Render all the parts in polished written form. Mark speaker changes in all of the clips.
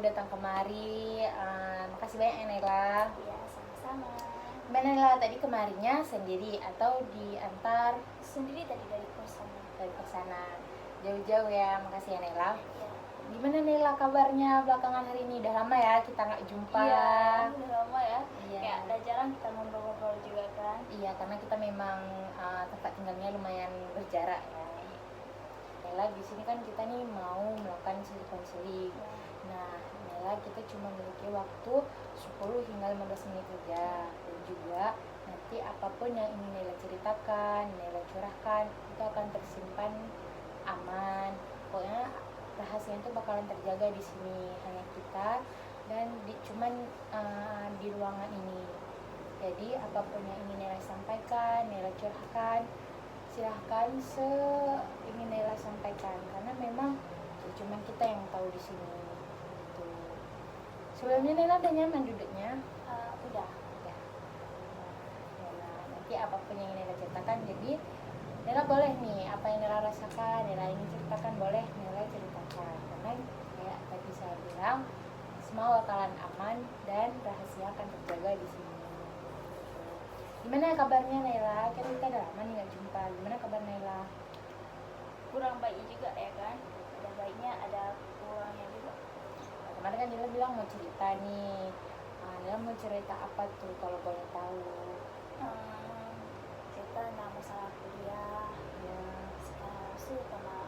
Speaker 1: datang kemari. Makasih banyak ya Naila.
Speaker 2: Iya, sama-sama.
Speaker 1: Gimana Naila, tadi kemarinya sendiri atau diantar
Speaker 2: Sendiri tadi dari kosan.
Speaker 1: dari kesana? Jauh-jauh ya, makasih ya Naila.
Speaker 2: Iya.
Speaker 1: Gimana Naila kabarnya belakangan hari ini? Udah lama ya kita nggak jumpa.
Speaker 2: Iya, udah lama ya.
Speaker 1: Iya.
Speaker 2: Kayak udah jarang kita ngobrol-ngobrol juga kan.
Speaker 1: Iya, karena kita memang tempat tinggalnya lumayan berjarak ya. Naila, di sini kan kita nih mau melakukan studi konseling.
Speaker 2: Iya.
Speaker 1: Nah, Naila kita cuma memiliki waktu 10 hingga 15 menit saja. Dan juga nanti apapun yang ingin Naila ceritakan, Naila curahkan, itu akan tersimpan aman. Pokoknya rahasia itu bakalan terjaga di sini, hanya kita dan cuman di ruangan ini. Jadi apapun yang ingin Naila sampaikan, Naila curahkan, silahkan ingin Naila sampaikan, karena memang ya, cuman kita yang tahu di sini. Gitu. Sebelumnya Naila udah nyaman duduknya?
Speaker 2: Udah.
Speaker 1: Ya. Nah, nanti apapun yang Naila ceritakan, jadi Naila boleh nih, apa yang Naila rasakan, Naila ingin ceritakan, boleh Naila ceritakan. Karena kayak tadi saya bilang, semua bakalan aman dan rahasia akan terjaga di sini. Gimana kabarnya Naila? Kan kita udah lama nih nggak jumpa. Gimana kabar Naila?
Speaker 2: Kurang baik juga ya kan. Ada baiknya, ada kurangnya juga.
Speaker 1: Kemarin kan Naila bilang mau cerita nih. Naila mau cerita apa tuh kalau boleh tahu?
Speaker 2: Cerita tentang masalah kuliah.
Speaker 1: Ya.
Speaker 2: Sekarang sih karena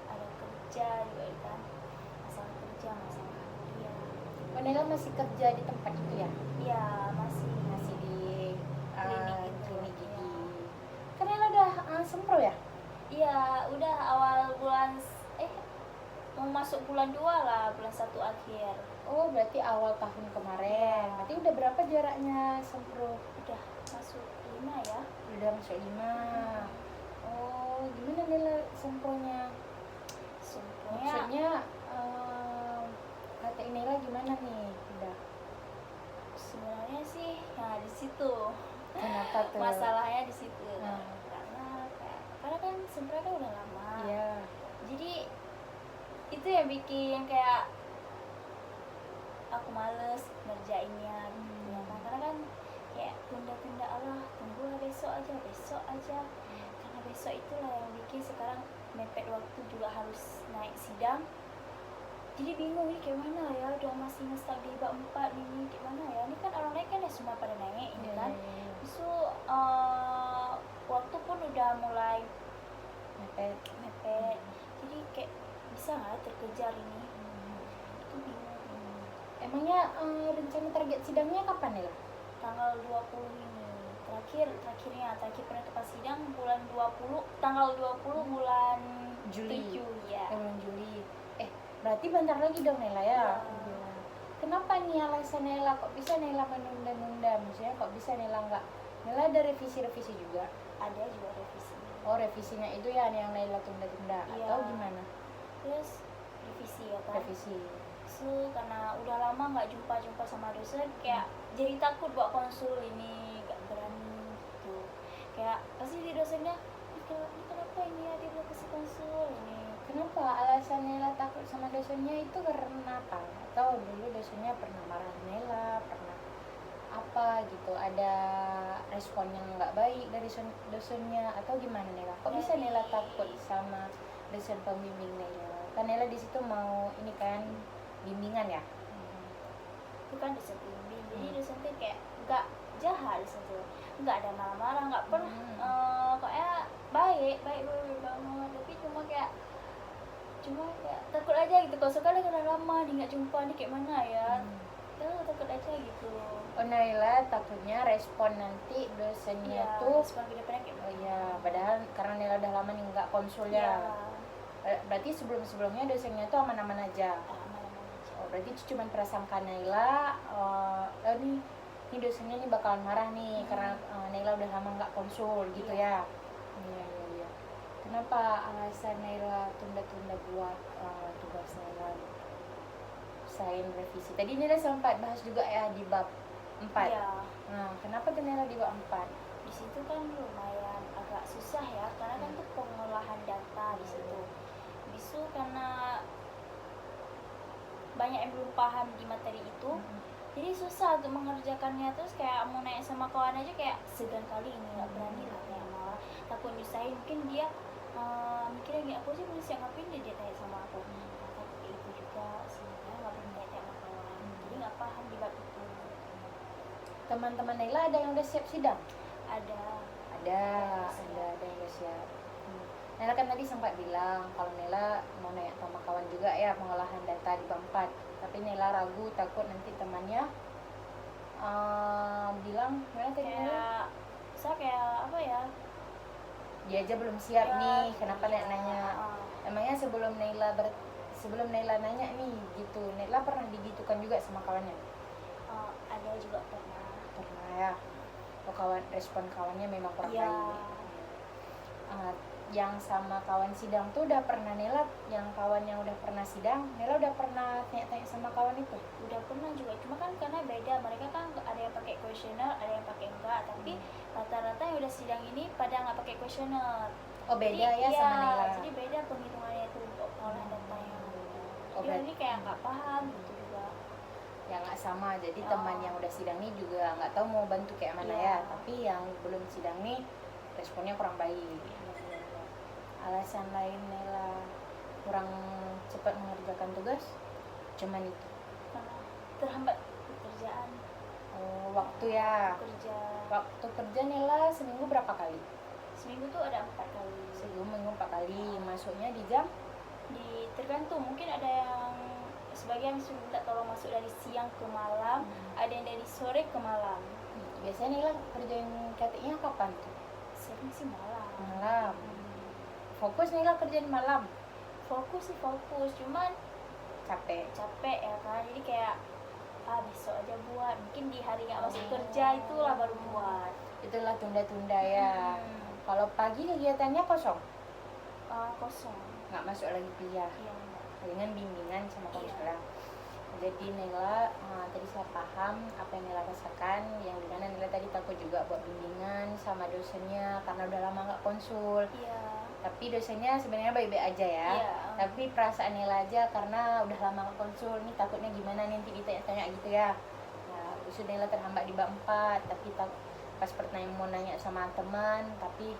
Speaker 2: ada kerja juga kan. Masalah kerja, masalah kuliah.
Speaker 1: Oh, Naila masih kerja di tempat itu ya?
Speaker 2: Iya, masih
Speaker 1: Di
Speaker 2: klinik itu.
Speaker 1: klinik gigi.
Speaker 2: Iya.
Speaker 1: Kan Naila udah sempro ya?
Speaker 2: Iya, udah awal bulan mau masuk bulan 2 lah, bulan 1 akhir.
Speaker 1: Oh, berarti awal tahun kemarin.
Speaker 2: Ya.
Speaker 1: Berarti udah berapa jaraknya sempro?
Speaker 2: Udah masuk 5 ya.
Speaker 1: Udah masuk 5. Oh, gimana Naila sempronya?
Speaker 2: Semuanya
Speaker 1: Maksudnya kata Naila gimana nih? Udah.
Speaker 2: sebenarnya sih di situ.
Speaker 1: Kenapa tuh?
Speaker 2: Masalahnya di situ.
Speaker 1: Nah.
Speaker 2: Karena kan sebenarnya kan udah lama.
Speaker 1: Iya.
Speaker 2: Jadi itu yang bikin kayak aku males ngerjainnya gitu ya kan. Karena kan kayak tunda-tunda, Allah tunggu besok aja karena besok itulah yang bikin sekarang mepet waktu, juga harus naik sidang. Jadi bingung ini kayak mana ya, udah masih ngestak di bab 4 ini kayak mana ya. Ini kan orang lain kan ya semua pada naik ini kan. So waktu pun udah mulai
Speaker 1: Mepet.
Speaker 2: Jadi kayak bisa nggak terkejar ini. Itu bingung.
Speaker 1: Emangnya rencana target sidangnya kapan ya?
Speaker 2: Tanggal 20 ini terakhir penetapan sidang bulan 20, tanggal 20 bulan
Speaker 1: Juli.
Speaker 2: 7 ya.
Speaker 1: Bulan Juli. Berarti bentar lagi dong Naila ya?
Speaker 2: Iya.
Speaker 1: Kenapa nih alasan Naila? Kok bisa Naila menunda-nunda? Maksudnya kok bisa Naila nggak? Naila ada revisi-revisi juga?
Speaker 2: Ada juga revisi.
Speaker 1: Oh, revisinya itu ya yang Naila tunda-tunda?
Speaker 2: Iya.
Speaker 1: Atau gimana?
Speaker 2: Terus revisi ya kan.
Speaker 1: Revisi.
Speaker 2: So karena udah lama nggak jumpa sama dosen, kayak jadi takut buat konsul ini, nggak berani gitu. Kayak pasti di dosennya, ini kenapa ini ya dia belum kasih konsul ini.
Speaker 1: Kenapa alasan Naila takut sama dosennya itu karena apa? Atau dulu dosennya pernah marah Naila, pernah apa gitu, ada respon yang nggak baik dari dosennya atau gimana Naila? Kok bisa Naila takut sama dosen pembimbing Naila? Kan Naila di situ mau ini kan bimbingan ya?
Speaker 2: Itu kan dosen pembimbing, jadi dosen tuh kayak nggak jahat, dosen tuh nggak ada marah-marah, nggak pernah kayak baik banget, tapi cuma kayak takut aja gitu. Kalau sekali udah lama nih nggak jumpa nih kayak mana ya, takut aja gitu.
Speaker 1: Oh, Naila takutnya respon nanti dosennya
Speaker 2: Ya,
Speaker 1: tuh
Speaker 2: respon kedepannya kayak
Speaker 1: oh ya, padahal karena Naila udah lama nih nggak konsul ya. Berarti sebelumnya dosennya tuh aman-aman aja.
Speaker 2: Aman-aman aja.
Speaker 1: Oh, berarti itu cuma prasangka Naila, ini dosennya nih bakalan marah nih karena Naila udah lama nggak konsul gitu ya. Iya. Kenapa alasan Naila tunda-tunda buat tugas Naila selain revisi? Tadi Naila sempat bahas juga ya di bab 4.
Speaker 2: Iya.
Speaker 1: Nah, kenapa tuh Naila di bab 4?
Speaker 2: Di situ kan lumayan agak susah ya, karena kan tuh pengolahan data di situ. Bisu karena banyak yang belum paham di materi itu. Jadi susah untuk mengerjakannya, terus kayak mau nanya sama kawan aja kayak segan kali ini, nggak berani lah, kayak malah takut nyusahin. Mungkin dia mikirnya gini, aku sih belum siap ngapain dia tanya sama aku. Takut kayak itu juga sebenarnya nggak berani tanya sama kawan, jadi nggak paham di bab itu.
Speaker 1: Teman-teman Naila ada yang udah siap sidang?
Speaker 2: Ada
Speaker 1: Ada yang udah siap. Naila kan tadi sempat bilang kalau Naila mau nanya sama kawan juga ya pengolahan data di bab 4. Tapi Naila ragu, takut nanti temannya bilang gimana tadi Naila?
Speaker 2: kayak saya kayak apa ya,
Speaker 1: Dia aja belum siap
Speaker 2: ya,
Speaker 1: nih, kenapa
Speaker 2: iya,
Speaker 1: nanya? Emangnya sebelum Naila nanya nih gitu, Naila pernah digitukan juga sama kawannya?
Speaker 2: ada juga pernah.
Speaker 1: Pernah ya. Oh, respon kawannya memang kurang
Speaker 2: Iya.
Speaker 1: baik. Yang sama kawan sidang tuh udah pernah Naila, yang kawan yang udah pernah sidang, Naila udah pernah tanya-tanya sama kawan itu?
Speaker 2: Udah pernah juga, cuma kan karena beda, mereka kan ada yang pakai kuesioner, ada yang pakai enggak, tapi rata-rata yang udah sidang ini pada nggak pakai kuesioner.
Speaker 1: Oh beda
Speaker 2: Jadi,
Speaker 1: ya sama
Speaker 2: iya,
Speaker 1: Naila.
Speaker 2: jadi beda penghitungannya itu untuk pengolahan datanya.
Speaker 1: Oh,
Speaker 2: Jadi ini kayak nggak paham gitu juga.
Speaker 1: Ya nggak sama, jadi
Speaker 2: Oh.
Speaker 1: teman yang udah sidang nih juga nggak tahu mau bantu kayak mana ya.
Speaker 2: Iya.
Speaker 1: Tapi yang belum sidang nih responnya kurang baik. Alasan lain Naila kurang cepat mengerjakan tugas cuman itu.
Speaker 2: Karena terhambat pekerjaan,
Speaker 1: Waktu ya.
Speaker 2: kerja.
Speaker 1: Waktu kerja Naila seminggu berapa kali?
Speaker 2: Seminggu tuh ada 4 kali.
Speaker 1: Seminggu 4 kali. Masuknya di jam?
Speaker 2: Tergantung, mungkin ada yang sebagian sudah minta tolong masuk dari siang ke malam, ada yang dari sore ke malam.
Speaker 1: Biasanya Naila kerjain KTI-nya kapan tuh?
Speaker 2: Sering sih malam.
Speaker 1: Malam. Fokus Naila kerjain malam?
Speaker 2: Fokus sih fokus, cuman
Speaker 1: Capek
Speaker 2: ya kan, jadi kayak besok aja buat, mungkin di hari nggak masuk kerja itulah baru buat.
Speaker 1: itulah tunda-tunda ya. Kalau pagi kegiatannya kosong?
Speaker 2: Kosong.
Speaker 1: Nggak masuk lagi kuliah?
Speaker 2: Iya.
Speaker 1: Dengan bimbingan sama
Speaker 2: Iya.
Speaker 1: konselor. Jadi Naila tadi saya paham apa yang Naila rasakan, yang dimana Naila tadi takut juga buat bimbingan sama dosennya karena udah lama nggak konsul.
Speaker 2: Iya.
Speaker 1: Tapi dosennya sebenarnya baik-baik aja ya.
Speaker 2: Iya.
Speaker 1: Tapi perasaan Naila aja karena udah lama nggak konsul, nih takutnya gimana nanti ditanya-tanya gitu ya. Nah, terus Naila terhambat di bab 4, tapi pas pertanyaan mau nanya sama teman, tapi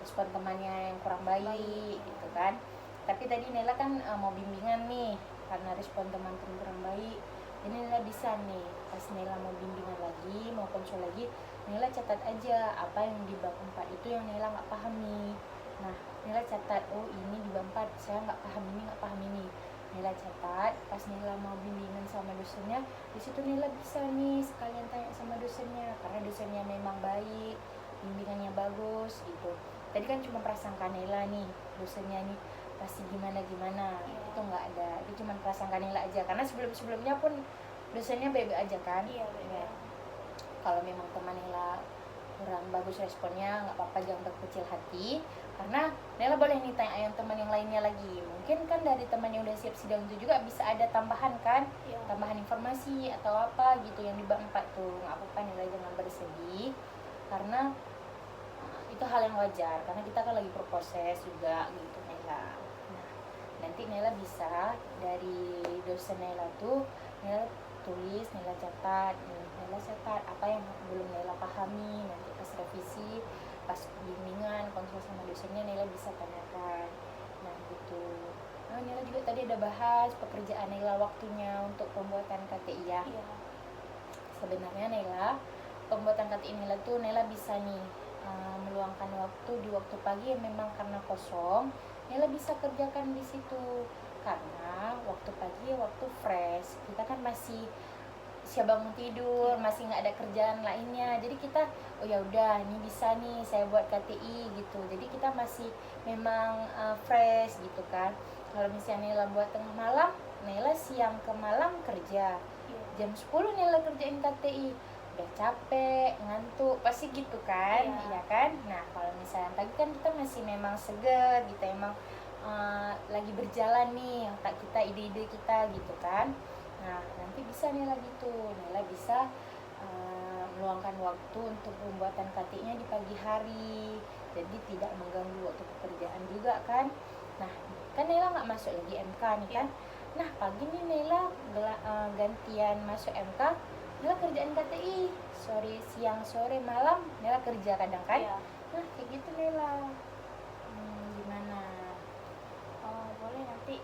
Speaker 1: respon temannya yang kurang baik gitu kan. Tapi tadi Naila kan mau bimbingan nih, karena respon teman-teman kurang baik, jadi Naila bisa nih pas Naila mau bimbingan lagi, mau konsul lagi, Naila catat aja apa yang di bab 4 itu yang Naila nggak paham nih. Nah, Naila catat, oh ini di bab 4 saya nggak paham ini. Naila catat, pas Naila mau bimbingan sama dosennya, di situ Naila bisa nih sekalian tanya sama dosennya, karena dosennya memang baik, bimbingannya bagus gitu. Tadi kan cuma prasangka Naila nih, dosennya nih pasti gimana itu nggak ada, itu cuma prasangka Naila aja, karena sebelumnya pun dosennya baik-baik aja kan.
Speaker 2: Iya,
Speaker 1: Ya. Kalau memang teman Naila kurang bagus responnya, nggak apa-apa, jangan berkecil hati, karena Naila boleh nih tanya yang teman yang lainnya lagi. Mungkin kan dari teman yang udah siap sidang itu juga bisa ada tambahan kan,
Speaker 2: Iya.
Speaker 1: tambahan informasi atau apa gitu yang di bab 4 tuh. Nggak apa-apa, Naila jangan bersedih, karena itu hal yang wajar, karena kita kan lagi berproses juga gitu Naila. Nah, nanti Naila bisa dari dosen Naila tuh Naila tulis, Naila catat apa yang belum Naila pahami, nanti pas revisi, pas bimbingan, konsul sama dosennya Naila bisa tanyakan. Nah gitu. Nah, Naila juga tadi ada bahas pekerjaan Naila waktunya untuk pembuatan KTI ya.
Speaker 2: Iya.
Speaker 1: Sebenarnya Naila, pembuatan KTI Naila tuh Naila bisa nih meluangkan waktu di waktu pagi yang memang karena kosong, Naila bisa kerjakan di situ, karena waktu pagi waktu fresh, kita kan masih siap bangun tidur, masih nggak ada kerjaan lainnya, jadi kita oh ya udah ini bisa nih saya buat KTI gitu, jadi kita masih memang fresh gitu kan. Kalau misalnya Naila buat tengah malam, Naila siang ke malam kerja, jam 10 Naila kerjain KTI, udah capek, ngantuk, pasti gitu kan. Iya kan. Nah kalau misalnya pagi kan kita masih memang seger, kita emang lagi berjalan nih otak kita, ide-ide kita gitu kan. Nah nanti bisa Naila gitu, Naila bisa meluangkan waktu untuk pembuatan KTI-nya di pagi hari, jadi tidak mengganggu waktu pekerjaan juga kan. Nah kan Naila nggak masuk lagi MK nih kan. Nah pagi nih Nela gantian masuk MK, Nela kerjaan KTI siang sore malam Nela kerja kadang kan.
Speaker 2: Iya.
Speaker 1: Nah kayak gitu Nela. Gimana
Speaker 2: Boleh nanti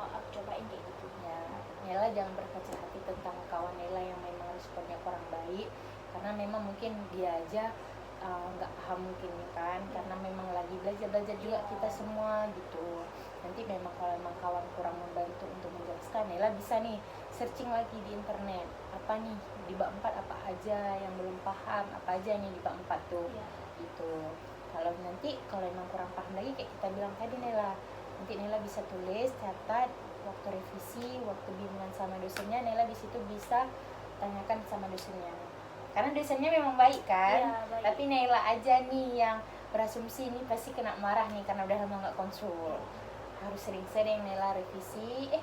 Speaker 2: aku cobain kayak gitu.
Speaker 1: ya? Nela jangan berkecil hati tentang kawan Nela yang memang responnya kurang baik, karena memang mungkin dia aja nggak paham mungkin ya kan, karena memang lagi belajar juga kita semua gitu. Nanti memang kalau memang kawan kurang membantu untuk menjelaskan, Nela bisa nih searching lagi di internet, apa nih di bab 4 apa aja yang belum paham, apa aja nih di bab 4 tuh.
Speaker 2: Iya.
Speaker 1: Gitu. Kalau memang kurang paham lagi kayak kita bilang tadi Nela, nanti Nela bisa tulis, catat, waktu revisi, waktu bimbingan sama dosennya, Nela di situ bisa tanyakan sama dosennya. Karena dosennya memang baik kan,
Speaker 2: Iya, baik.
Speaker 1: tapi Nela aja nih yang berasumsi ini pasti kena marah nih karena udah lama nggak konsul. Harus sering-sering Nela revisi,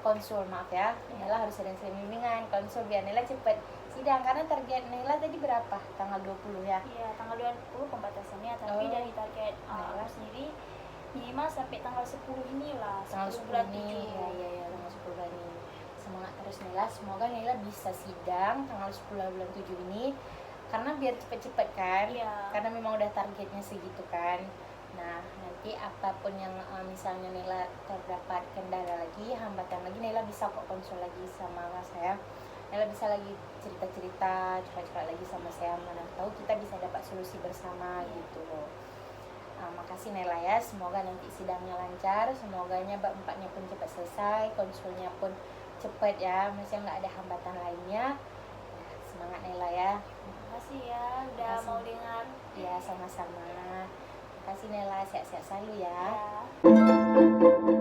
Speaker 1: konsul maaf ya, Nela harus sering-sering bimbingan, konsul biar Nela cepet sidang. Karena target Nela tadi berapa? Tanggal 20 ya?
Speaker 2: Iya, tanggal 20 pembatasannya, tapi
Speaker 1: Oh.
Speaker 2: dari target aku sendiri minimal sampai tanggal 10 inilah,
Speaker 1: Tanggal
Speaker 2: 10
Speaker 1: 10
Speaker 2: bulan
Speaker 1: nih,
Speaker 2: 7.
Speaker 1: ya tanggal 10 bulan ini. Semangat terus Nela, semoga Nela bisa sidang tanggal 10 bulan 7 ini, karena biar cepet-cepet kan.
Speaker 2: Iya.
Speaker 1: Karena memang udah targetnya segitu kan. Nah nanti apapun yang misalnya Nela terdapat kendala lagi, hambatan lagi, Nela bisa kok konsul lagi sama saya. Nela bisa lagi cerita-cerita, curhat lagi sama saya, mana tahu kita bisa dapat solusi bersama gitu loh. Makasih Nela ya, semoga nanti sidangnya lancar, semoganya bab 4-nya pun cepat selesai, konsulnya pun cepat ya, maksudnya nggak ada hambatan lainnya. Semangat Nela ya.
Speaker 2: Makasih ya udah
Speaker 1: Makasih.
Speaker 2: mau dengar.
Speaker 1: Ya sama-sama. Makasih Nela, sehat-sehat selalu ya.
Speaker 2: Ya.